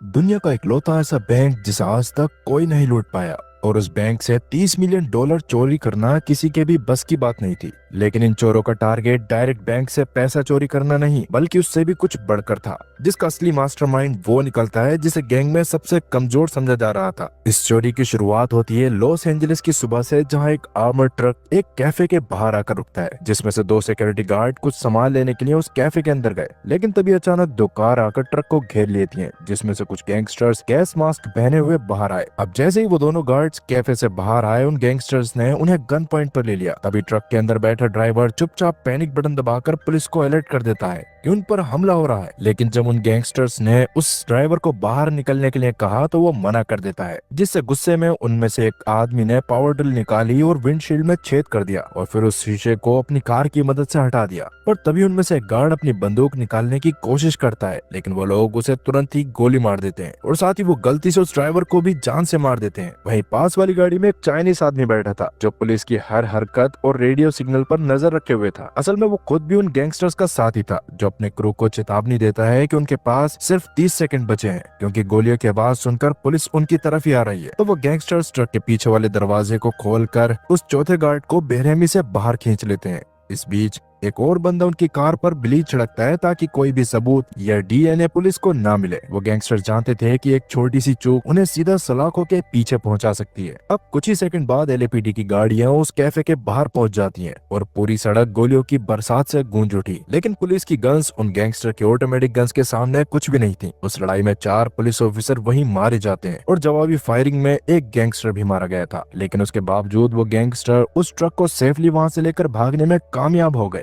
दुनिया का इकलौता ऐसा बैंक जिसे आज तक कोई नहीं लूट पाया और उस बैंक से 30 मिलियन डॉलर चोरी करना किसी के भी बस की बात नहीं थी। लेकिन इन चोरों का टारगेट डायरेक्ट बैंक से पैसा चोरी करना नहीं बल्कि उससे भी कुछ बढ़कर था, जिसका असली मास्टरमाइंड वो निकलता है जिसे गैंग में सबसे कमजोर समझा जा रहा था। इस चोरी की शुरुआत होती है लॉस एंजलिस की सुबह से, जहां एक आर्मर्ड ट्रक एक कैफे के बाहर आकर रुकता है, जिसमें से 2 सिक्योरिटी गार्ड कुछ सामान लेने के लिए उस कैफे के अंदर गए। लेकिन तभी अचानक 2 कार आकर ट्रक को घेर लेती हैं, जिसमें से कुछ गैंगस्टर्स गैस मास्क पहने हुए बाहर आए। अब जैसे ही वो दोनों गार्ड्स कैफे से बाहर आए, उन गैंगस्टर्स ने उन्हें गन पॉइंट पर ले लिया। तभी ट्रक के अंदर बैठा ड्राइवर चुपचाप पैनिक बटन दबाकर पुलिस को अलर्ट कर देता है कि उन पर हमला हो रहा है। लेकिन जब उन गैंगस्टर्स ने उस ड्राइवर को बाहर निकलने के लिए कहा तो वो मना कर देता है, जिससे गुस्से में उनमें से एक आदमी ने पावर ड्रिल निकाली और विंडशील्ड में छेद कर दिया और फिर उस शीशे को अपनी कार की मदद से हटा दिया। पर तभी उनमें से एक गार्ड अपनी बंदूक निकालने की कोशिश करता है, लेकिन वो लोग उसे तुरंत ही गोली मार देते हैं और साथ ही वो गलती से उस ड्राइवर को भी जान से मार देते हैं। वहीं पास वाली गाड़ी में एक चाइनीस आदमी बैठा था, जो पुलिस की हर हरकत और रेडियो सिग्नल पर नजर रखे हुए था। असल में वो खुद भी उन गैंगस्टर्स का साथी था, जो अपने क्रू को चेतावनी देता है कि उनके पास सिर्फ 30 सेकंड बचे हैं, क्योंकि गोलियों की आवाज सुनकर पुलिस उनकी तरफ ही आ रही है। तो वो गैंगस्टर्स ट्रक के पीछे वाले दरवाजे को खोलकर उस चौथे गार्ड को बेरहमी से बाहर खींच लेते हैं। इस बीच एक और बंदा उनकी कार पर ब्लीच छिड़कता है ताकि कोई भी सबूत या डीएनए पुलिस को ना मिले। वो गैंगस्टर जानते थे कि एक छोटी सी चूक उन्हें सीधा सलाखों के पीछे पहुंचा सकती है। अब कुछ ही सेकंड बाद एलएपीडी की गाड़ियां उस कैफे के बाहर पहुंच जाती हैं और पूरी सड़क गोलियों की बरसात से गूंज उठी। लेकिन पुलिस की गन्स उन गैंगस्टर के ऑटोमेटिक गन्स के सामने कुछ भी नहीं थी। उस लड़ाई में 4 पुलिस ऑफिसर वहीं मारे जाते हैं और जवाबी फायरिंग में एक गैंगस्टर भी मारा गया था। लेकिन उसके बावजूद वो गैंगस्टर उस ट्रक को सेफली वहां से लेकर भागने में कामयाब हो गए।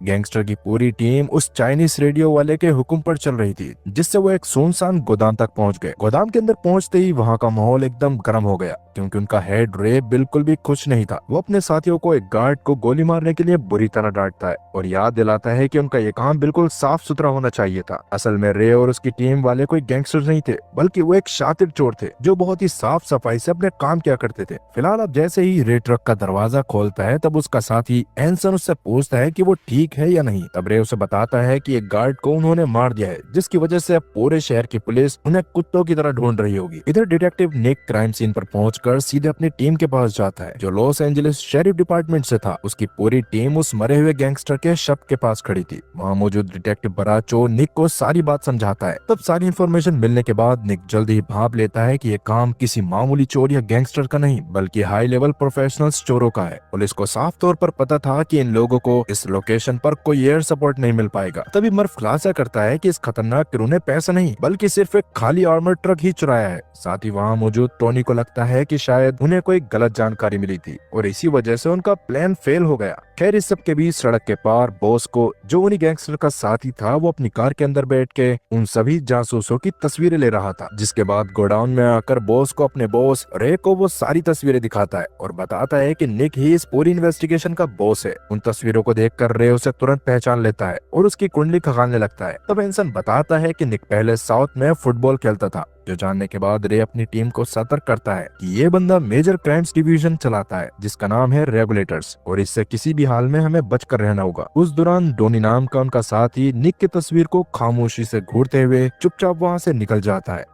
गैंगस्टर की पूरी टीम उस चाइनीस रेडियो वाले के हुक्म पर चल रही थी, जिससे वो एक सुनसान गोदाम तक पहुंच गए। गोदाम के अंदर पहुंचते ही वहां का माहौल एकदम गर्म हो गया, क्योंकि उनका हेड रे बिल्कुल भी खुश नहीं था। वो अपने साथियों को एक गार्ड को गोली मारने के लिए बुरी तरह डांटता है और याद दिलाता है कि उनका ये काम बिल्कुल साफ सुथरा होना चाहिए था। असल में रे और उसकी टीम वाले कोई गैंगस्टर नहीं थे, बल्कि वो एक शातिर चोर थे, जो बहुत ही साफ सफाई से अपने काम किया करते थे। फिलहाल अब जैसे ही रे ट्रक का दरवाजा खोलता है, तब उसका साथी एंसन उससे पूछता है कि वो ठीक है या नहीं। तब रे उसे बताता है कि एक गार्ड को उन्होंने मार दिया है, जिसकी वजह से अब पूरे शहर की पुलिस उन्हें कुत्तों की तरह ढूंढ रही होगी। इधर डिटेक्टिव निक क्राइम सीन पर पहुंचकर सीधे अपनी टीम के पास जाता है, जो लॉस एंजलिस शेरिफ डिपार्टमेंट से था। उसकी पूरी टीम उस मरे हुए गैंगस्टर के शव के पास खड़ी थी। वहाँ मौजूद डिटेक्टिव बराचो निक को सारी बात समझाता है। तब सारी इन्फॉर्मेशन मिलने के बाद निक जल्दी ही भाप लेता है कि ये काम किसी मामूली चोर या गैंगस्टर का नहीं, बल्कि हाई लेवल प्रोफेशनल्स चोरों का है। पुलिस को साफ तौर पर पता था कि इन लोगों को इस लोकेशन पर कोई एयर सपोर्ट नहीं मिल पाएगा। तभी मर्फ खुलासा करता है कि इस खतरनाक क्रू ने पैसा नहीं बल्कि सिर्फ एक खाली आर्मर ट्रक ही चुराया है। साथ ही वहाँ मौजूद टोनी को लगता है कि शायद उन्हें कोई गलत जानकारी मिली थी और इसी वजह से उनका प्लान फेल हो गया। खैर, इस सब के बीच सड़क के पार बॉस को, जो उन्हीं गैंगस्टर का साथी था, वो अपनी कार के अंदर बैठ के उन सभी जासूसों की तस्वीरें ले रहा था। जिसके बाद गोडाउन में आकर बॉस को अपने बॉस रे को वो सारी तस्वीरें दिखाता है और बताता है कि निक ही इस पूरी इन्वेस्टिगेशन का बॉस है। उन तस्वीरों को देखकर रे उसे तुरंत पहचान लेता है और उसकी कुंडली खंगालने लगता है। तब एंसन बताता है कि निक पहले साउथ में फुटबॉल खेलता था, जो जानने के बाद रे अपनी टीम को सतर्क करता है कि ये बंदा मेजर क्राइम्स डिवीजन चलाता है, जिसका नाम है रेगुलेटर्स, और इससे किसी भी हाल में हमें बचकर रहना होगा। उस दौरान डोनी नाम का उनका साथी निक की तस्वीर को खामोशी से घूरते हुए चुपचाप वहां से निकल जाता है।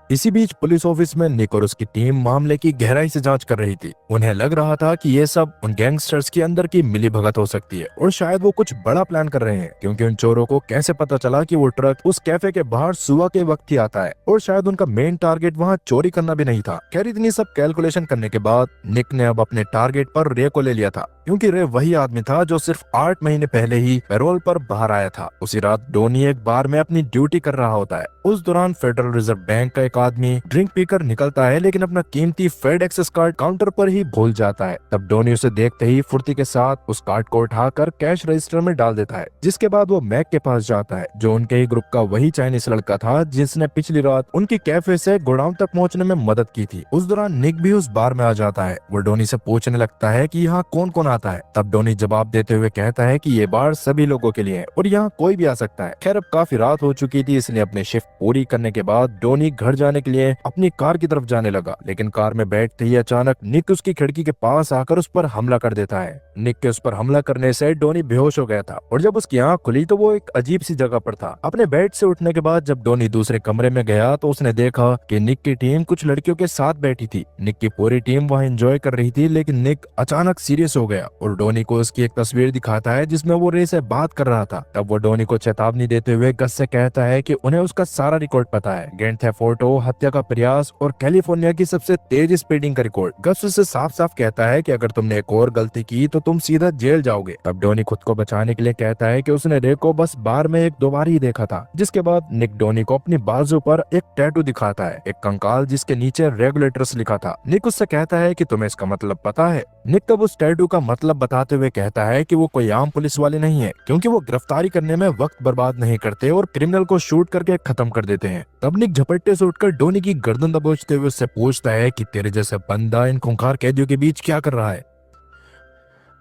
इसी बीच पुलिस ऑफिस में निक और उसकी टीम मामले की गहराई से जांच कर रही थी। उन्हें लग रहा था कि ये सब उन गैंगस्टर्स के अंदर की मिलीभगत हो सकती है और शायद वो कुछ बड़ा प्लान कर रहे हैं, क्योंकि उन चोरों को कैसे पता चला कि वो ट्रक उस कैफे के बाहर सुबह के वक्त ही आता है और शायद उनका मेन टारगेट वहाँ चोरी करना भी नहीं था। खैर, इतनी सब कैलकुलेशन करने के बाद निक ने अब अपने टारगेट पर रे को ले लिया था, क्योंकि रे वही आदमी था जो सिर्फ 8 महीने पहले ही पैरोल पर बाहर आया था। उसी रात डोनी एक बार में अपनी ड्यूटी कर रहा होता है। उस दौरान फेडरल रिजर्व बैंक का एक आदमी ड्रिंक पीकर निकलता है, लेकिन अपना कीमती फेड एक्सेस कार्ड काउंटर पर ही भूल जाता है। तब डोनी उसे देखते ही फुर्ती के साथ उस कार्ड को उठाकर कैश रजिस्टर में डाल देता है, जिसके बाद वो मैक के पास जाता है, जो उनके ही ग्रुप का वही चाइनीस लड़का था जिसने पिछली रात उनकी कैफे से गोडाउन तक पहुंचने में मदद की थी। उस दौरान निक भी उस बार में आ जाता है। वो डोनी से पूछने लगता है कि यहाँ कौन कौन आता है। तब डोनी जवाब देते हुए कहता है कि ये बार सभी लोगों के लिए है और यहाँ कोई भी आ सकता है। खैर, अब काफी रात हो चुकी थी, इसलिए अपनी शिफ्ट पूरी करने के बाद डोनी घर जाने के लिए अपनी कार की तरफ जाने लगा, लेकिन कार में बैठते ही अचानक निक उसकी खिड़की के पास आकर उस पर हमला कर देता है। निक के उस पर हमला करने से डोनी बेहोश हो गया था और जब उसकी आंख खुली तो वो एक अजीब सी जगह पर था। अपने बेड से उठने के बाद जब डोनी दूसरे कमरे में गया तो उसने देखा कि निक की टीम कुछ लड़कियों के साथ बैठी थी। निक की पूरी टीम वहां एंजॉय कर रही थी, लेकिन निक अचानक सीरियस हो गया और डोनी को उसकी एक तस्वीर दिखाता है जिसमें वो रे से बात कर रहा था। तब वो डोनी को चेतावनी देते हुए गस से कहता है कि उन्हें उसका सारा रिकॉर्ड पता है, ग्रैंड थेफ्ट ऑटो, हत्या का प्रयास और कैलिफोर्निया की सबसे तेज स्पीडिंग का रिकॉर्ड। गस उससे साफ साफ कहता है कि अगर तुमने एक और गलती की तो तुम सीधा जेल जाओगे। तब डोनी खुद को बचाने के लिए कहता है कि उसने रे को बस बार में एक दो बार ही देखा था। जिसके बाद निक डोनी को अपनी बाजू पर एक टैटू दिखाता है, एक कंकाल जिसके नीचे रेगुलेटर्स लिखा था। निक उससे कहता है कि तुम्हें इसका मतलब पता है। निक तब उस टैटू का मतलब बताते हुए कहता है कि वो कोई आम पुलिस वाले नहीं है, क्योंकि वो गिरफ्तारी करने में वक्त बर्बाद नहीं करते और क्रिमिनल को शूट करके खत्म कर देते हैं। तब निक झपट्टे से उठकर डोनी की गर्दन दबोचते हुए उससे पूछता है कि तेरे जैसे बंदा इन खूंखार कैदियों के बीच क्या कर रहा है।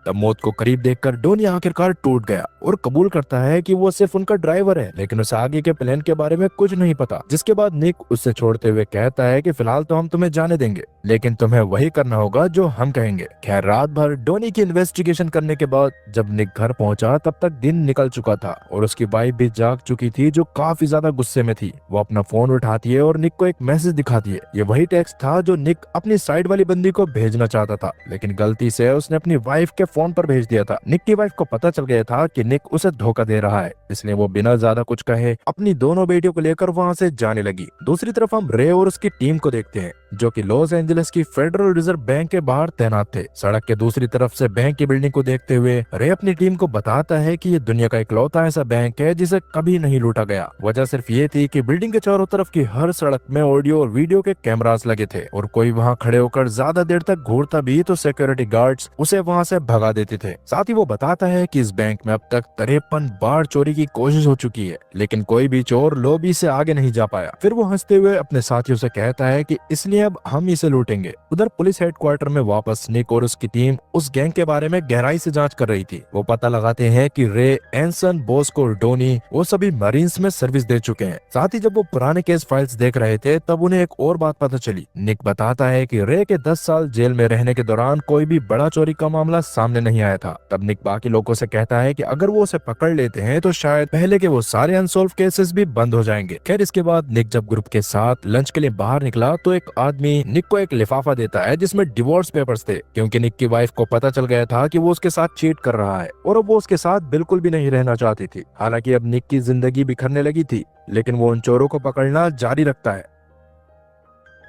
तब मौत को करीब देखकर डोनी आखिरकार टूट गया और कबूल करता है कि वो सिर्फ उनका ड्राइवर है, लेकिन उसे आगे के प्लान के बारे में कुछ नहीं पता। जिसके बाद निक उससे छोड़ते हुए कहता है कि फिलहाल तो हम तुम्हें जाने देंगे, लेकिन तुम्हें वही करना होगा जो हम कहेंगे। खैर, रात भर डोनी की इन्वेस्टिगेशन करने के बाद जब निक घर पहुंचा तब तक दिन निकल चुका था और उसकी वाइफ भी जाग चुकी थी, जो काफी ज्यादा गुस्से में थी। वो अपना फोन उठाती है और निक को एक मैसेज दिखाती है। ये वही टेक्स्ट था जो निक अपनी साइड वाली बंदी को भेजना चाहता था, लेकिन गलती से उसने अपनी वाइफ के फोन पर भेज दिया था। निक की वाइफ को पता चल गया था कि निक उसे धोखा दे रहा है, इसलिए वो बिना ज्यादा कुछ कहे अपनी दोनों बेटियों को लेकर वहां से जाने लगी। दूसरी तरफ हम रे और उसकी टीम को देखते हैं, जो कि लॉस एंजलिस की फेडरल रिजर्व बैंक के बाहर तैनात थे। सड़क के दूसरी तरफ से बैंक की बिल्डिंग को देखते हुए रे अपनी टीम को बताता है कि ये दुनिया का इकलौता ऐसा बैंक है जिसे कभी नहीं लूटा गया। वजह सिर्फ ये थी कि बिल्डिंग के चारों तरफ की हर सड़क में ऑडियो और वीडियो के कैमरास लगे थे और कोई वहां खड़े होकर ज्यादा देर तक घूरता भी तो सिक्योरिटी गार्ड्स उसे वहां से भगा देते थे। साथ ही वो बताता है कि इस बैंक में अब तक 53 बार चोरी की कोशिश हो चुकी है, लेकिन कोई भी चोर लॉबी से आगे नहीं जा पाया। फिर वो हंसते हुए अपने साथियों से कहता है कि इसलिए अब हम इसे लूटेंगे। उधर पुलिस हेडक्वार्टर में वापस निक और उसकी टीम उस गैंग के बारे में गहराई से जांच कर रही थी। वो पता लगाते हैं कि रे, एंसन, बॉस्को और डोनी वो सभी मरीन्स में सर्विस दे चुके हैं। साथ ही जब वो पुराने केस फाइल्स देख रहे थे तब उन्हें एक और बात पता चली। निक बताता है कि रे के 10 साल जेल में रहने के दौरान कोई भी बड़ा चोरी का मामला सामने नहीं आया था। तब निक बाकी लोगों से कहता है कि अगर वो उसे पकड़ लेते हैं तो शायद पहले के वो सारे अनसॉल्व केसेस भी बंद हो जाएंगे। खैर, इसके बाद निक जब ग्रुप के साथ लंच के लिए बाहर निकला तो एक आदमी निक को एक लिफाफा देता है जिसमें डिवोर्स पेपर्स थे, क्योंकि निक की वाइफ को पता चल गया था कि वो उसके साथ चीट कर रहा है और अब वो उसके साथ बिल्कुल भी नहीं रहना चाहती थी। हालांकि अब निक की जिंदगी बिखरने लगी थी, लेकिन वो उन चोरों को पकड़ना जारी रखता है।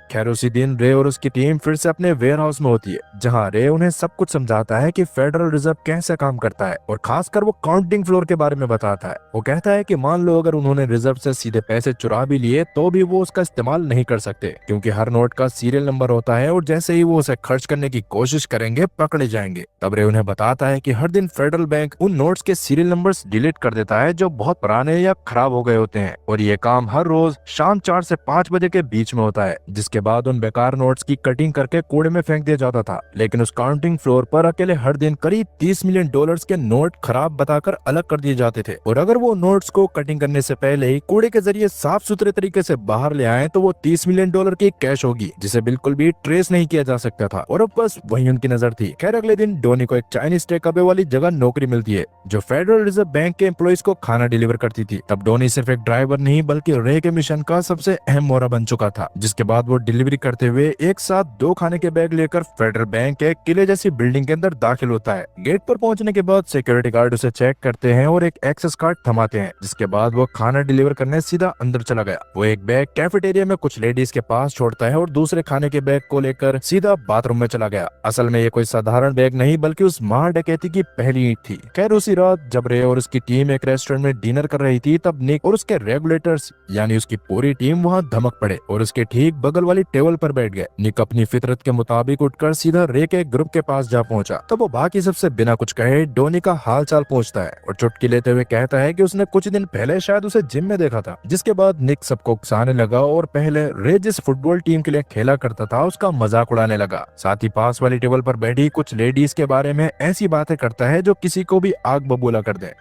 खैर, उसी दिन रे और उसकी टीम फिर से अपने वेयर हाउस में होती है, जहां रे उन्हें सब कुछ समझाता है कि फेडरल रिजर्व कैसे काम करता है और खासकर वो काउंटिंग फ्लोर के बारे में बताता है। वो कहता है कि मान लो अगर उन्होंने रिजर्व से सीधे पैसे चुरा भी लिए तो भी वो उसका इस्तेमाल नहीं कर सकते, क्योंकि हर नोट का सीरियल नंबर होता है और जैसे ही वो उसे खर्च करने की कोशिश करेंगे पकड़े जाएंगे। तब रे उन्हें बताता है कि हर दिन फेडरल बैंक उन नोट्स के सीरियल नंबर्स डिलीट कर देता है जो बहुत पुराने या खराब हो गए होते हैं, और ये काम हर रोज शाम 4 से 5 बजे के बीच में होता है। जिसके बाद उन बेकार नोट्स की कटिंग करके कूड़े में फेंक दिया जाता था। लेकिन उस काउंटिंग फ्लोर पर अकेले हर दिन करीब 30 मिलियन डॉलर्स के नोट खराब बताकर अलग कर दिए जाते थे, और अगर वो नोट्स को कटिंग करने से पहले ही कूड़े के जरिए साफ सुथरे तरीके से बाहर ले आए तो वो 30 मिलियन डॉलर की कैश होगी, जिसे बिल्कुल भी ट्रेस नहीं किया जा सकता था। और अब बस वही उनकी नजर थी। खैर, अगले दिन डोनी को एक चाइनीज टेक अवे वाली जगह नौकरी मिलती है, जो फेडरल रिजर्व बैंक के एम्प्लॉइज को खाना डिलीवर करती थी। तब डोनी सिर्फ एक ड्राइवर नहीं बल्कि रे के मिशन का सबसे अहम मोहरा बन चुका था। जिसके बाद वो डिलीवरी करते हुए एक साथ 2 खाने के बैग लेकर फेडरल बैंक के किले जैसी बिल्डिंग के अंदर दाखिल होता है। गेट पर पहुंचने के बाद सिक्योरिटी गार्ड उसे चेक करते हैं और एक एक्सेस कार्ड थमाते हैं, जिसके बाद वो खाना डिलीवर करने सीधा अंदर चला गया। वो एक बैग कैफेटेरिया में कुछ लेडीज के पास छोड़ता है और दूसरे खाने के बैग को लेकर सीधा बाथरूम में चला गया। असल में ये कोई साधारण बैग नहीं बल्कि उस मार डकैती की पहली ईंट थी। खैर, उसी रात जब रे और उसकी टीम एक रेस्टोरेंट में डिनर कर रही थी तब निक और उसके रेगुलेटर्स यानी उसकी पूरी टीम वहाँ धमक पड़े और उसके ठीक बगल वाली टेबल पर बैठ गए। निक अपनी फितरत के मुताबिक उठकर सीधा रे के ग्रुप के पास जा पहुंचा। तब वो बाकी सबसे बिना कुछ कहे डोनी का हाल चाल पूछता है और चुटकी लेते हुए कहता है कि उसने कुछ दिन पहले शायद उसे जिम में देखा था। जिसके बाद निक सबको उकसाने लगा और पहले रे जिस फुटबॉल टीम के लिए खेला करता था उसका मजाक उड़ाने लगा। साथ ही पास वाली टेबल पर बैठी कुछ लेडीज के बारे में ऐसी बातें करता है जो किसी को भी आग बबूला कर दे।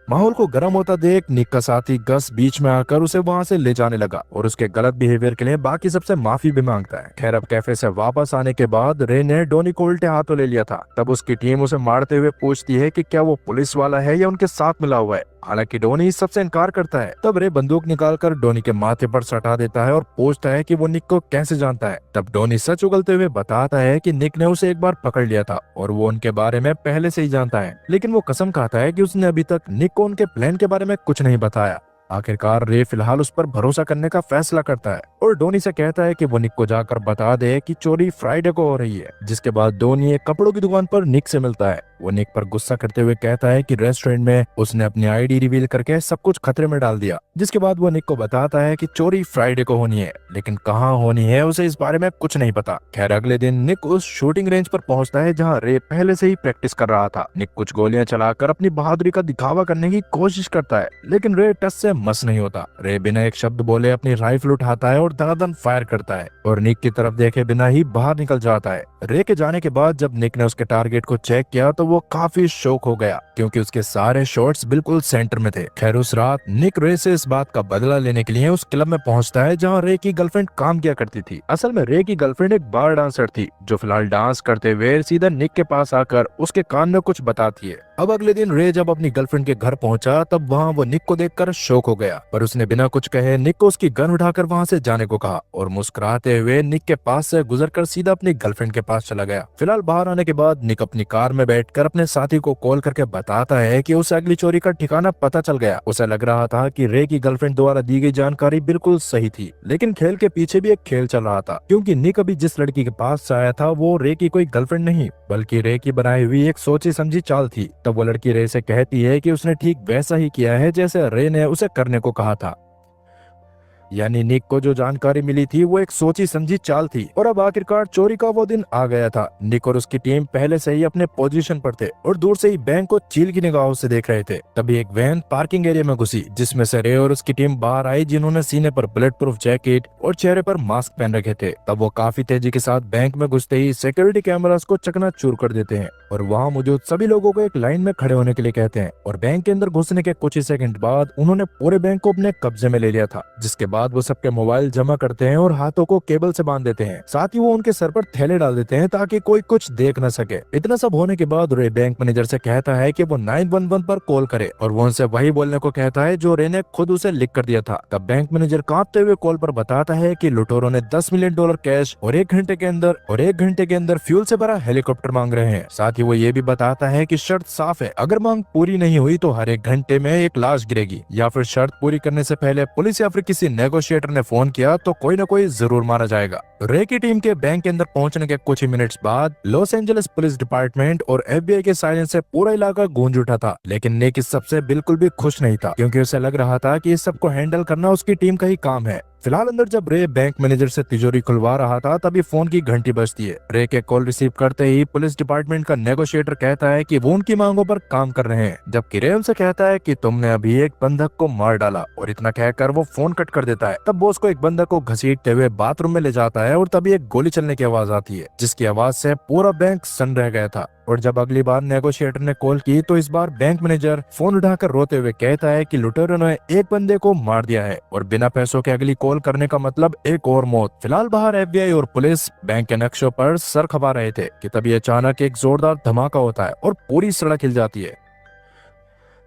माहौल को गर्म होता देख निक का साथी गस बीच में आकर उसे वहाँ से ले जाने लगा और उसके गलत बिहेवियर के लिए बाकी सबसे माफी भी मांगता है। खैर अब कैफे से वापस आने के बाद रे ने डोनी को उल्टे हाथों ले लिया था। तब उसकी टीम उसे मारते हुए पूछती है कि क्या वो पुलिस वाला है या उनके साथ मिला हुआ है। हालांकि डोनी इस सबसे इनकार करता है। तब रे बंदूक निकालकर डोनी के माथे पर सटा देता है और पूछता है कि वो निक को कैसे जानता है। तब डोनी सच उगलते हुए बताता है कि निक ने उसे एक बार पकड़ लिया था और वो उनके बारे में पहले से ही जानता है, लेकिन वो कसम खाता है कि उसने अभी तक निक को उनके प्लान के बारे में कुछ नहीं बताया। आखिरकार रे फिलहाल उस पर भरोसा करने का फैसला करता है और डोनी से कहता है कि वो निक को जाकर बता दे कि चोरी फ्राइडे को हो रही है। जिसके बाद डोनी एक कपड़ों की दुकान पर निक से मिलता है। वो निक पर गुस्सा करते हुए कहता है कि रेस्टोरेंट में उसने अपनी आईडी रिवील करके सब कुछ खतरे में डाल दिया। जिसके बाद वो निक को बताता है कि चोरी फ्राइडे को होनी है, लेकिन कहाँ होनी है उसे इस बारे में कुछ नहीं पता। खैर अगले दिन निक उस शूटिंग रेंज पर पहुंचता है जहाँ रे पहले से ही प्रैक्टिस कर रहा था। निक कुछ गोलियां चलाकर अपनी बहादुरी का दिखावा करने की कोशिश करता है, लेकिन रे टच से मस नहीं होता। रे बिना एक शब्द बोले अपनी राइफल उठाता है और धनाधन फायर करता है और निक की तरफ देखे बिना ही बाहर निकल जाता है। रे के जाने के बाद जब निक ने उसके टारगेट को चेक किया तो वो काफी शॉक हो गया, क्योंकि उसके सारे शॉट्स बिल्कुल सेंटर में थे। खैर उस रात निक रे से इस बात का बदला लेने के लिए उस क्लब में पहुंचता है जहां रे की गर्लफ्रेंड काम किया करती थी। असल में रे की गर्लफ्रेंड एक बार डांसर थी जो फिलहाल डांस करते हुए सीधा निक के पास आकर उसके कान में कुछ बताती है। अब अगले दिन रे जब अपनी गर्लफ्रेंड के घर पहुंचा तब वहाँ वो निक को देखकर शॉक हो गया, पर उसने बिना कुछ कहे निक को उसकी गन उठाकर वहाँ से जाने को कहा और मुस्कुराते हुए निक के पास से गुजरकर सीधा अपनी गर्लफ्रेंड के पास चला गया। फिलहाल बाहर आने के बाद निक अपनी कार में बैठकर अपने साथी को कॉल करके बताता है कि उसे अगली चोरी का ठिकाना पता चल गया। उसे लग रहा था कि रे की गर्लफ्रेंड द्वारा दी गई जानकारी बिल्कुल सही थी, लेकिन खेल के पीछे भी एक खेल चल रहा था, क्योंकि निक अभी जिस लड़की के पास से आया था वो रे की कोई गर्लफ्रेंड नहीं बल्कि रे की बनाई हुई एक सोची समझी चाल थी। तब वो लड़की रे से कहती है कि उसने ठीक वैसा ही किया है जैसे रे ने उसे करने को कहा था, यानी निक को जो जानकारी मिली थी वो एक सोची समझी चाल थी। और अब आखिरकार चोरी का वो दिन आ गया था। निक और उसकी टीम पहले से ही अपने पोजीशन पर थे और दूर से ही बैंक को चील की निगाहों से देख रहे थे। तभी एक वैन पार्किंग एरिया में घुसी जिसमें से रे और उसकी टीम बाहर आई, जिन्होंने सीने पर बुलेट प्रूफ जैकेट और चेहरे पर मास्क पहन रखे थे। तब वो काफी तेजी के साथ बैंक में घुसते ही सिक्योरिटी कैमरास को चकनाचूर कर देते हैं और वहाँ मौजूद सभी लोगों को एक लाइन में खड़े होने के लिए कहते हैं। और बैंक के अंदर घुसने के कुछ ही सेकंड बाद उन्होंने पूरे बैंक को अपने कब्जे में ले लिया था। जिसके बाद वो सबके मोबाइल जमा करते हैं और हाथों को केबल से बांध देते हैं। साथ ही वो उनके सर पर थैले डाल देते हैं ताकि कोई कुछ देख न सके। इतना सब होने के बाद रे बैंक मैनेजर से कहता है कि वो 911 पर कॉल करे और वो उनसे वही बोलने को कहता है जो रे ने खुद उसे लिख कर दिया था। तब बैंक मैनेजर कांपते हुए कॉल पर बताता है कि लुटेरों ने $10 मिलियन कैश और 1 घंटे के अंदर फ्यूल से भरा हेलीकॉप्टर मांग रहे हैं। साथ ही वो ये भी बताता है कि शर्त साफ है, अगर मांग पूरी नहीं हुई तो हर 1 घंटे में एक लाश गिरेगी, या फिर शर्त पूरी करने से पहले पुलिस या फिर किसी नेगोशिएटर ने फोन किया तो कोई न कोई जरूर मारा जाएगा। रे की टीम के बैंक के अंदर पहुंचने के कुछ ही मिनट्स बाद लॉस एंजलिस पुलिस डिपार्टमेंट और FBI के साइलेंस से पूरा इलाका गूंज उठा था। लेकिन निक इस सबसे बिल्कुल भी खुश नहीं था, क्योंकि उसे लग रहा था कि इस सबको हैंडल करना उसकी टीम का ही काम है। फिलहाल अंदर जब रे बैंक मैनेजर से तिजोरी खुलवा रहा था तभी फोन की घंटी बजती है। रे के कॉल रिसीव करते ही पुलिस डिपार्टमेंट का नेगोशिएटर कहता है कि वो उनकी मांगों पर काम कर रहे हैं, जबकि रे उनसे कहता है कि तुमने अभी एक बंधक को मार डाला, और इतना कहकर वो फोन कट कर देता है। तब बॉस को एक बंधक को घसीटते हुए बाथरूम में ले जाता है और तभी एक गोली चलने की आवाज आती है, जिसकी आवाज से पूरा बैंक सन्न रह गया था। और जब अगली बार नेगोशिएटर ने कॉल की तो इस बार बैंक मैनेजर फोन उठाकर रोते हुए कहता है कि लुटेरों ने एक बंदे को मार दिया है और बिना पैसों के अगली कॉल करने का मतलब एक और मौत। फिलहाल बाहर FBI और पुलिस बैंक के नक्शों पर सर खपा रहे थे कि तभी अचानक एक जोरदार धमाका होता है और पूरी सड़क हिल जाती है।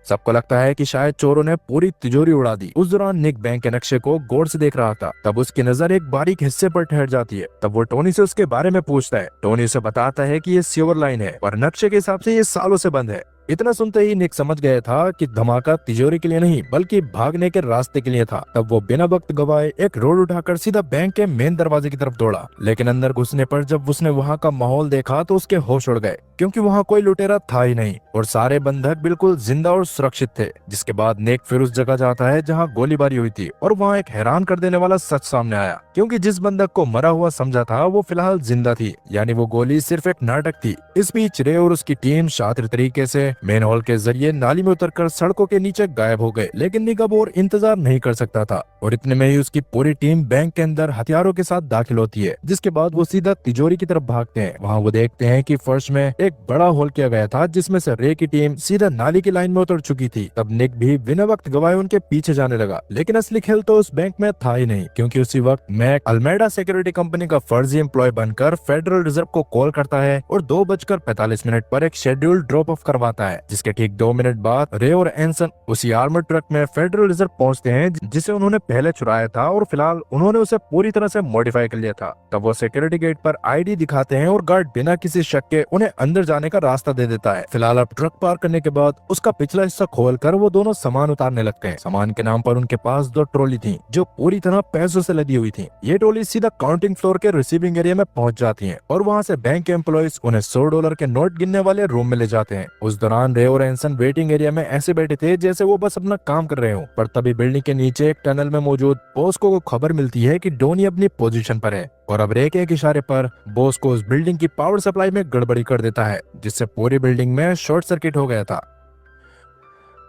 सबको लगता है कि शायद चोरों ने पूरी तिजोरी उड़ा दी। उस दौरान निक बैंक के नक्शे को गौर से देख रहा था। तब उसकी नजर एक बारीक हिस्से पर ठहर जाती है। तब वो टोनी से उसके बारे में पूछता है। टोनी उसे बताता है कि ये सिल्वर लाइन है और नक्शे के हिसाब से ये सालों से बंद है। इतना सुनते ही निक समझ गया था कि धमाका तिजोरी के लिए नहीं बल्कि भागने के रास्ते के लिए था। तब वो बिना वक्त गवाए एक रोड उठाकर सीधा बैंक के मेन दरवाजे की तरफ दौड़ा, लेकिन अंदर घुसने पर जब उसने वहाँ का माहौल देखा तो उसके होश उड़ गए, क्योंकि वहाँ कोई लुटेरा था ही नहीं और सारे बंधक बिल्कुल जिंदा और सुरक्षित थे। जिसके बाद निक फिर उस जगह जाता है जहाँ गोलीबारी हुई थी और वहाँ एक हैरान कर देने वाला सच सामने आया, क्योंकि जिस बंधक को मरा हुआ समझा था वो फिलहाल जिंदा थी, यानी वो गोली सिर्फ एक नाटक थी। इस बीच रे और उसकी टीम शातिर तरीके से मेन हॉल के जरिए नाली में उतरकर सड़कों के नीचे गायब हो गए। लेकिन निक अब और इंतजार नहीं कर सकता था और इतने में ही उसकी पूरी टीम बैंक के अंदर हथियारों के साथ दाखिल होती है, जिसके बाद वो सीधा तिजोरी की तरफ भागते हैं। वहाँ वो देखते हैं कि फर्श में एक बड़ा होल किया गया था, जिसमें से रे की टीम सीधा नाली की लाइन में उतर चुकी थी। तब निक भी बिना वक्त गवाए उनके पीछे जाने लगा, लेकिन असली खेल तो उस बैंक में था ही नहीं, क्योंकि उसी वक्त मैक अल्मेडा सिक्योरिटी कंपनी का फर्जी एम्प्लॉय बनकर फेडरल रिजर्व को कॉल करता है और 2:45 पर एक शेड्यूल ड्रॉप ऑफ करवाता है, जिसके ठीक 2 मिनट बाद रे और एंसन उसी आर्मर ट्रक में फेडरल रिजर्व पहुंचते हैं, जिसे उन्होंने पहले चुराया था और फिलहाल उन्होंने उसे पूरी तरह से मॉडिफाई कर लिया था। तब वो सिक्योरिटी गेट पर आईडी दिखाते हैं और गार्ड बिना किसी शक के उन्हें अंदर जाने का रास्ता दे देता है। फिलहाल अब ट्रक पार करने के बाद उसका पिछला हिस्सा खोलकर वो दोनों सामान उतारने लगते हैं। सामान के नाम पर उनके पास 2 ट्रॉली थी, जो पूरी तरह पैसों से लदी हुई थी। ये ट्रॉली सीधा काउंटिंग फ्लोर के रिसीविंग एरिया में पहुंच जाती है और वहाँ से बैंक के एम्प्लॉइज उन्हें $100 के नोट गिनने वाले रूम में ले जाते हैं। उस दौरान रे और एंसन वेटिंग एरिया में ऐसे बैठे थे जैसे वो बस अपना काम कर रहे हो, पर तभी बिल्डिंग के नीचे एक टनल में मौजूद बॉस्को को खबर मिलती है कि डोनी अपनी पोजीशन पर है और अब रे के एक इशारे पर बॉस्को उस बिल्डिंग की पावर सप्लाई में गड़बड़ी कर देता है, जिससे पूरी बिल्डिंग में शॉर्ट सर्किट हो गया था।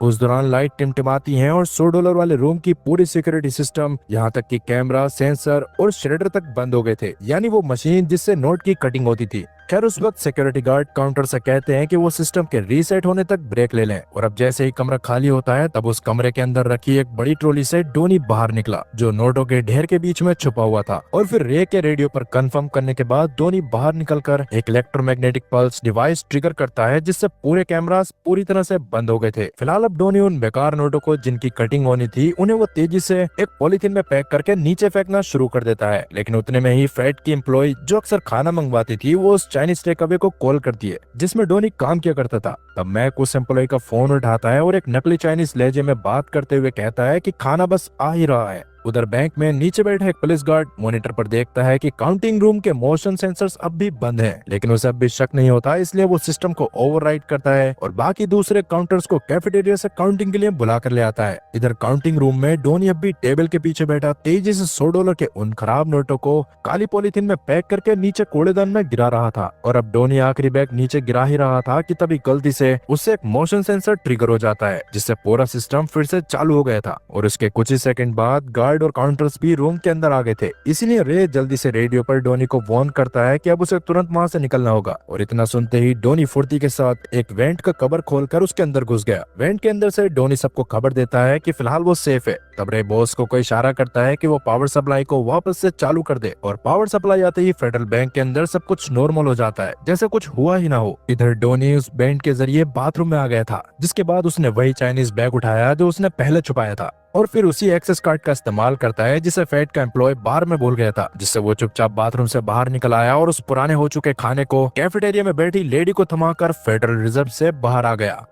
उस दौरान लाइट टिमटिमाती हैं और $100 वाले रूम की पूरी सिक्योरिटी सिस्टम, यहाँ तक कि कैमरा, सेंसर और श्रेडर तक बंद हो गए थे, यानी वो मशीन जिससे नोट की कटिंग होती थी। खैर उस वक्त सिक्योरिटी गार्ड काउंटर से कहते हैं कि वो सिस्टम के रीसेट होने तक ब्रेक ले लें और अब जैसे ही कमरा खाली होता है तब उस कमरे के अंदर रखी एक बड़ी ट्रॉली से डोनी बाहर निकला, जो नोटों के ढेर के बीच में छुपा हुआ था। और फिर रे के रेडियो पर कंफर्म करने के बाद डोनी बाहर निकलकर एक इलेक्ट्रोमैग्नेटिक पल्स डिवाइस ट्रिगर करता है, जिससे पूरे कैमरास पूरी तरह से बंद हो गए थे। फिलहाल अब डोनी उन बेकार नोटों को जिनकी कटिंग होनी थी उन्हें वो तेजी से एक पॉलिथीन में पैक करके नीचे फेंकना शुरू कर देता है। लेकिन उतने में ही फेड की एम्प्लॉय जो अक्सर खाना मंगवाती थी वो उस चाइनीज टेक अवे को कॉल करती है, जिसमें डोनी काम किया करता था। तब मैक उस एम्प्लॉय का फोन उठाता है और एक नकली चाइनीज लहजे में बात करते हुए कहता है कि खाना बस आ ही रहा है। उधर बैंक में नीचे बैठा एक पुलिस गार्ड मॉनिटर पर देखता है कि काउंटिंग रूम के मोशन सेंसर्स अब भी बंद हैं, लेकिन उसे अब भी शक नहीं होता, इसलिए वो सिस्टम को ओवरराइड करता है और बाकी दूसरे काउंटर्स को कैफेटेरिया से काउंटिंग के लिए बुला कर ले आता है। इधर काउंटिंग रूम में डोनी अब भी टेबल के पीछे बैठा तेजी से $100 के उन खराब नोटों को काली पॉलिथीन में पैक करके नीचे कूड़ेदान में गिरा रहा था। और अब डोनी आखिरी बैग नीचे गिरा ही रहा था कि तभी गलती से उससे एक मोशन सेंसर ट्रिगर हो जाता है, जिससे पूरा सिस्टम फिर से चालू हो गया था और उसके कुछ ही सेकंड बाद गार्ड और काउंटर्स भी रूम के अंदर आ गए थे। इसीलिए रे जल्दी से रेडियो पर डोनी को वार्न करता है कि अब उसे तुरंत वहां से निकलना होगा और इतना सुनते ही डोनी फुर्ती के साथ एक वेंट का कवर खोलकर उसके अंदर घुस गया। वेंट के अंदर से डोनी सबको खबर देता है कि फिलहाल वो सेफ है। तब रे बॉस को कोई इशारा करता है कि वो पावर सप्लाई को वापस से चालू कर दे और पावर सप्लाई आते ही फेडरल बैंक के अंदर सब कुछ नॉर्मल हो जाता है, जैसे कुछ हुआ ही ना हो। इधर डोनी उस बेंट के जरिए बाथरूम में आ गया था, जिसके बाद उसने वही चाइनीज बैग उठाया जो उसने पहले छुपाया था और फिर उसी एक्सेस कार्ड का इस्तेमाल करता है जिसे फेड का एम्प्लॉय बार में भूल गया था, जिससे वो चुपचाप बाथरूम से बाहर निकल आया और उस पुराने हो चुके खाने को कैफेटेरिया में बैठी लेडी को थमाकर फेडरल रिजर्व से बाहर आ गया।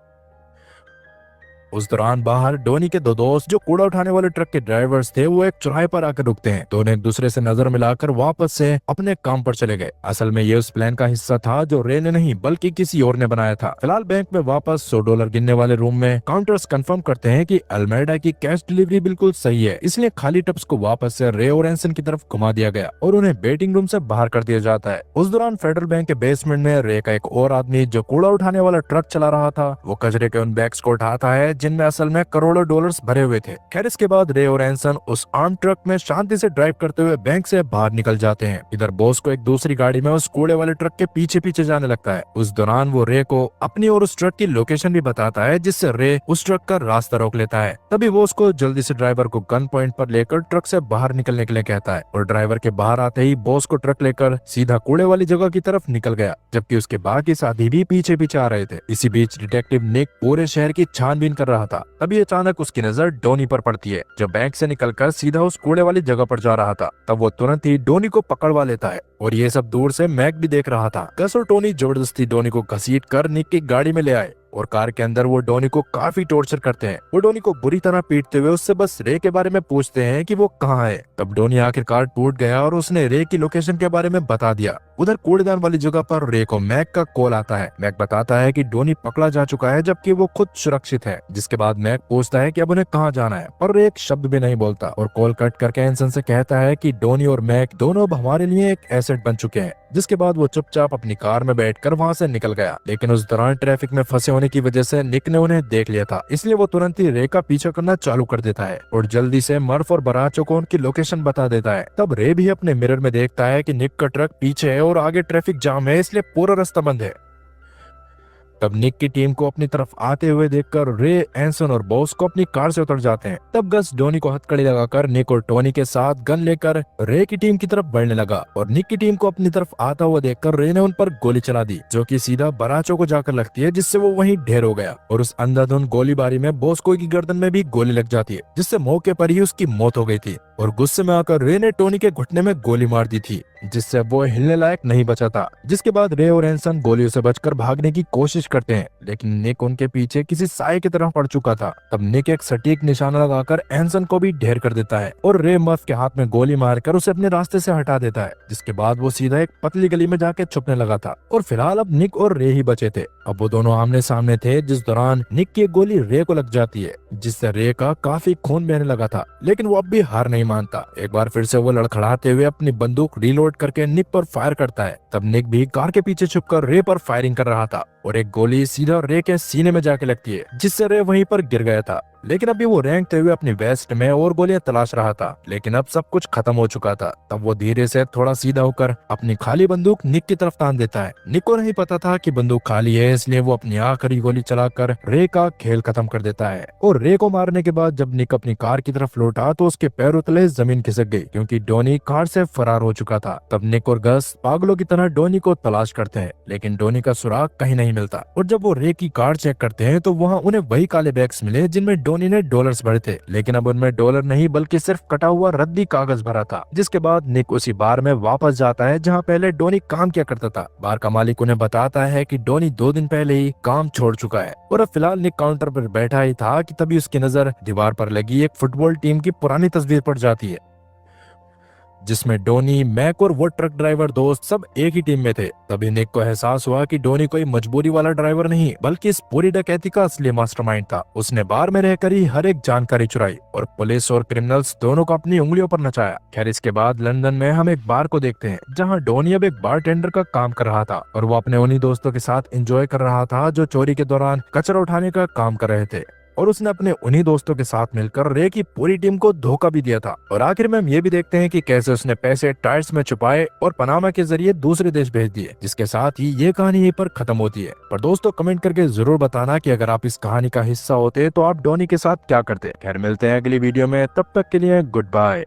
उस दौरान बाहर डोनी के 2 दोस्त जो कूड़ा उठाने वाले ट्रक के ड्राइवर्स थे वो एक चौराहे पर आकर रुकते हैं। दोनों एक दूसरे से नजर मिलाकर वापस से अपने काम पर चले गए। असल में ये उस प्लान का हिस्सा था जो रे ने नहीं बल्कि किसी और ने बनाया था। फिलहाल बैंक में वापस $100 गिनने वाले रूम में काउंटर्स कंफर्म करते हैं कि अल्मेडा की कैश डिलीवरी बिल्कुल सही है, इसलिए खाली टब्स को वापस से रे और एंसन की तरफ घुमा दिया गया और उन्हें वेटिंग रूम से बाहर कर दिया जाता है। उस दौरान फेडरल बैंक के बेसमेंट में रे का एक और आदमी जो कूड़ा उठाने वाला ट्रक चला रहा था वो कचरे के उन बैग्स को उठाता है जिनमें असल में करोड़ों डॉलर्स भरे हुए थे। खैर इसके बाद रे और एंसन उस आर्म ट्रक में शांति से ड्राइव करते हुए बैंक से बाहर निकल जाते हैं। इधर बॉस को एक दूसरी गाड़ी में उस कूड़े वाले ट्रक के पीछे पीछे जाने लगता है। उस दौरान वो रे को अपनी और उस ट्रक की लोकेशन भी बताता है, जिससे रे उस ट्रक का रास्ता रोक लेता है। तभी वो उसको जल्दी से ड्राइवर को गन पॉइंट पर लेकर ट्रक से बाहर निकलने के लिए कहता है और ड्राइवर के बाहर आते ही बॉस को ट्रक लेकर सीधा कूड़े वाली जगह की तरफ निकल गया, जबकि उसके बाकी साथी भी पीछे पीछे आ रहे थे। इसी बीच डिटेक्टिव निक पूरे शहर की छानबीन कर रहा था। तभी अचानक उसकी नजर डोनी पर पड़ती है, जो बैंक से निकलकर सीधा उस कूड़े वाली जगह पर जा रहा था। तब वो तुरंत ही डोनी को पकड़वा लेता है और ये सब दूर से मैक भी देख रहा था। गस और टोनी जबरदस्ती डोनी को घसीट कर निक की गाड़ी में ले आए और कार के अंदर वो डोनी को काफी टॉर्चर करते हैं। वो डोनी को बुरी तरह पीटते हुए उससे बस रे के बारे में पूछते हैं कि वो कहाँ है। तब डोनी आखिरकार टूट गया और उसने रे की लोकेशन के बारे में बता दिया। उधर कूड़ेदान वाली जगह पर रे को मैक का कॉल आता है। मैक बताता है कि डोनी पकड़ा जा चुका है जबकि वो खुद सुरक्षित है, जिसके बाद मैक पूछता है कि अब उन्हें कहाँ जाना है, पर रे एक शब्द भी नहीं बोलता और कॉल कट करके एंसन से कहता है कि डोनी और मैक दोनों अब हमारे लिए एक एसेट बन चुके हैं। जिसके बाद वो चुपचाप अपनी कार में बैठकर वहाँ से निकल गया, लेकिन उस दौरान ट्रैफिक में फंसे होने की वजह से निक ने उन्हें देख लिया था, इसलिए वो तुरंत ही रे का पीछा करना चालू कर देता है और जल्दी से मर्फ और बराचो को उनकी लोकेशन बता देता है। तब रे भी अपने मिरर में देखता है कि निक का ट्रक पीछे है और आगे ट्रैफिक जाम है, इसलिए पूरा रास्ता बंद है। तब निक की टीम को अपनी तरफ आते हुए देखकर रे, एंसन और बॉस को अपनी कार से उतर जाते हैं। तब गस डोनी को हथकड़ी लगाकर निक और टोनी के साथ गन लेकर रे की टीम की तरफ बढ़ने लगा और निक की टीम को अपनी तरफ आता हुआ देखकर रे ने उन पर गोली चला दी, जो कि सीधा बराचो को जाकर लगती है, जिससे वो वहीं ढेर हो गया। और उस अंधाधुंध गोलीबारी में बॉस्को की गर्दन में भी गोली लग जाती है, जिससे मौके पर ही उसकी मौत हो गई थी। और गुस्से में आकर रे ने टोनी के घुटने में गोली मार दी थी, जिससे वो हिलने लायक नहीं बचा था। जिसके बाद रे और एंसन गोलियों से बचकर भागने की कोशिश करते हैं, लेकिन निक उनके पीछे किसी साए की तरफ पड़ चुका था। तब निक एक सटीक निशाना लगाकर एंसन को भी ढेर कर देता है और रे मर्फ के हाथ में गोली मारकर उसे अपने रास्ते से हटा देता है। जिसके बाद वो सीधा एक पतली गली में जाके छुपने लगा था और फिलहाल अब निक और रे ही बचे थे। अब वो दोनों आमने सामने थे, जिस दौरान निक की एक गोली रे को लग जाती है, जिससे रे का काफी खून बहने लगा था, लेकिन वो अब भी हार नहीं मानता। एक बार फिर से वो लड़खड़ाते हुए अपनी बंदूक रीलोड करके निक पर फायर करता है। तब निक भी कार के पीछे छुपकर रे पर फायरिंग कर रहा था और एक गोली सीधा रे के सीने में जाके लगती है, जिससे रे वहीं पर गिर गया था। लेकिन अभी वो रेंगते हुए अपनी वेस्ट में और गोलियां तलाश रहा था, लेकिन अब सब कुछ खत्म हो चुका था। तब वो धीरे से थोड़ा सीधा होकर अपनी खाली बंदूक निक की तरफ तान देता है। निक को नहीं पता था कि बंदूक खाली है, इसलिए वो अपनी आखिरी गोली चलाकर रे का खेल खत्म कर देता है। और रे को मारने के बाद जब निक अपनी कार की तरफ लौटा तो उसके पैरों तले जमीन खिसक गई, क्योंकि डोनी कार से फरार हो चुका था। तब निक और गस पागलों की तरह डोनी को तलाश करते हैं, लेकिन डोनी का सुराग कहीं नहीं मिलता। और जब वो रे की कार चेक करते हैं तो वहाँ उन्हें वही काले बैग्स मिले जिनमें डोनी ने डॉलर्स भरे थे, लेकिन अब उनमें डॉलर नहीं बल्कि सिर्फ कटा हुआ रद्दी कागज भरा था। जिसके बाद निक उसी बार में वापस जाता है जहाँ पहले डोनी काम किया करता था। बार का मालिक उन्हें बताता है कि डोनी 2 दिन पहले ही काम छोड़ चुका है। और अब फिलहाल निक काउंटर पर बैठा ही था कि तभी उसकी नजर दीवार पर लगी एक फुटबॉल टीम की पुरानी तस्वीर पर जाती है, जिसमें डोनी, मैक और वो ट्रक ड्राइवर दोस्त सब एक ही टीम में थे। तभी निक को एहसास हुआ कि डोनी कोई मजबूरी वाला ड्राइवर नहीं, बल्कि इस पूरी डकैती का असली मास्टरमाइंड था। उसने बार में रहकर ही हर एक जानकारी चुराई और पुलिस और क्रिमिनल्स दोनों को अपनी उंगलियों पर नचाया। खैर, इसके बाद लंदन में हम एक बार को देखते हैं जहाँ डोनी अब एक बारटेंडर का काम कर रहा था और वो अपने उन्हीं दोस्तों के साथ एंजॉय कर रहा था जो चोरी के दौरान कचरा उठाने का काम कर रहे थे। और उसने अपने उन्हीं दोस्तों के साथ मिलकर रे की पूरी टीम को धोखा भी दिया था। और आखिर में हम ये भी देखते हैं कि कैसे उसने पैसे टायर्स में छुपाए और पनामा के जरिए दूसरे देश भेज दिए, जिसके साथ ही ये कहानी यहीं पर खत्म होती है। पर दोस्तों, कमेंट करके जरूर बताना कि अगर आप इस कहानी का हिस्सा होते तो आप डोनी के साथ क्या करते। खैर, मिलते हैं अगली वीडियो में, तब तक के लिए गुड बाय।